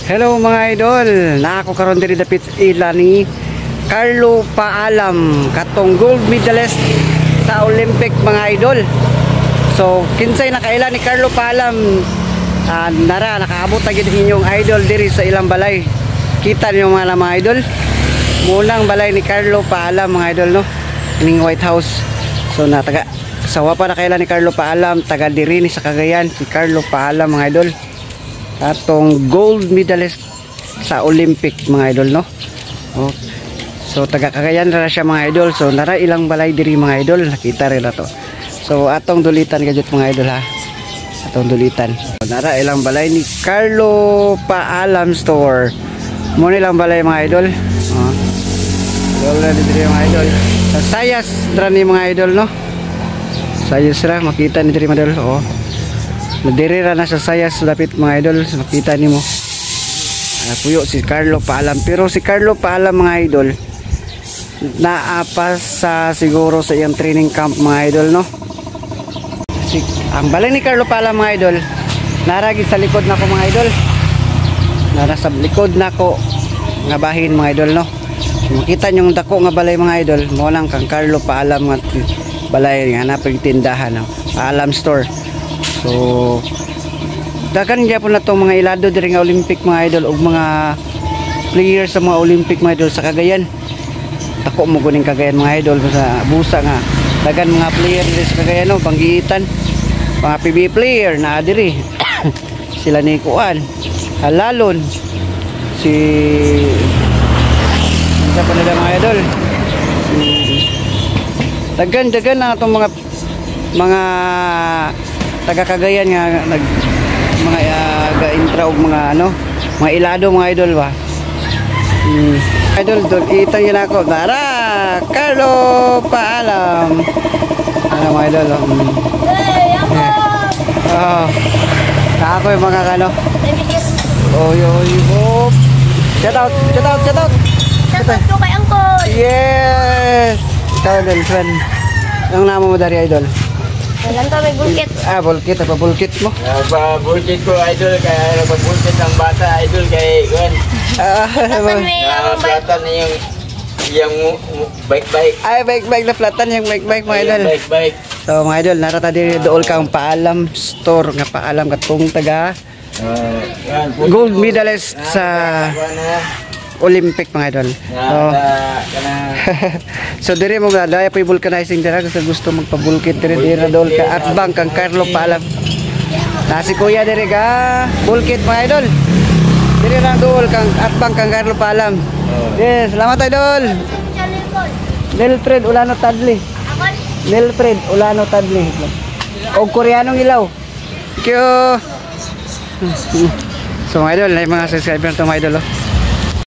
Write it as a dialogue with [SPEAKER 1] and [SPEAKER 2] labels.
[SPEAKER 1] Hello mga idol, naako karon diri dapit ila ni Carlo Paalam, katong gold medalist sa Olympic mga idol. So kinsay nakaila ni Carlo Paalam, nara nakaabot na gid inyong idol diri sa ilang balay. Kita niyo mga idol, munang balay ni Carlo Paalam mga idol no, ining White House. So nataga sawa pa nakaila ni Carlo Paalam, taga diri ni sa Cagayan si Carlo Paalam mga idol. Atong gold medalist sa Olympic mga idol no. Oh. So taga Cagayan ra siya mga idol. So nara ilang balay diri mga idol, nakita rin na to. So atong dulitan gadget mga idol ha. Atong dulitan. So, nara ilang balay ni Carlo Paalam store. Mo nilang balay mga idol. Oh. Dole diri mga idol. Sa Sayas ra ni mga idol no. Sayas ra makita ni diri mga idol. Oh. Nadiri ra na sa Sayas lapit mga idol, makita nimo. Puyo si Carlo Paalam, pero si Carlo Paalam mga idol naapas sa siguro sa iyang training camp mga idol no. Ang balay ni Carlo Paalam mga idol naragi sa likod nako mga idol. Nara sa likod nako nga bahin mga idol no. Makita niyo dako nga balay mga idol, mo lang kang Carlo Paalam nga balay nga napig tindahan no. Paalam store. So dagan gyapon na tong mga ilado diri nga Olympic mga idol ug mga players sa mga Olympic mga idol sa Cagayan. Tako mo guning Cagayan mga idol sa busa nga dagan mga player diri sa Cagayan no, Banggitan. Mga PB player na diri. Sila ni Kuan, Halalon, si sa panila mga idol. Dagan na itong mga taga Cagayan nga nag mga ga-intra og mga ano, mga ilado mga idol ba. Idol dol ito yun ako. Nara Carlo Paalam. Ano mga idol oh. Oh. Ako yung mga ano. Oy. Shout out
[SPEAKER 2] to kay Uncle.
[SPEAKER 1] Yes. Ikaw din friend. Ang namo mo dari idol?
[SPEAKER 2] Walang kami bulkit.
[SPEAKER 1] Bulkit. Apa bulkit mo?
[SPEAKER 3] Bulkit ko idol, kaya nagpabulkit ang bata idol kay Gwen. Platan na yung bike.
[SPEAKER 1] Ay, bike na platan yung bike mga idol.
[SPEAKER 3] Bike.
[SPEAKER 1] So mga idol, narata din dool kang Paalam store nga Paalam katong taga gold medalist sa Olympic mga idol. So dire mo daya pa vulcanizing dira gusto magpabulkit dire dol ka at bank kang Carlo Paalam. Na si kuya dire ga bulkit mga idol. Dire ra dol kang at bank kang Carlo Paalam. Yes, salamat idol. Nelfred Ulano Tadli. Nelfred Ulano Tadli. Og Koreanong ilaw. Thank you. So mga idol, mga subscriber to mga idol oh.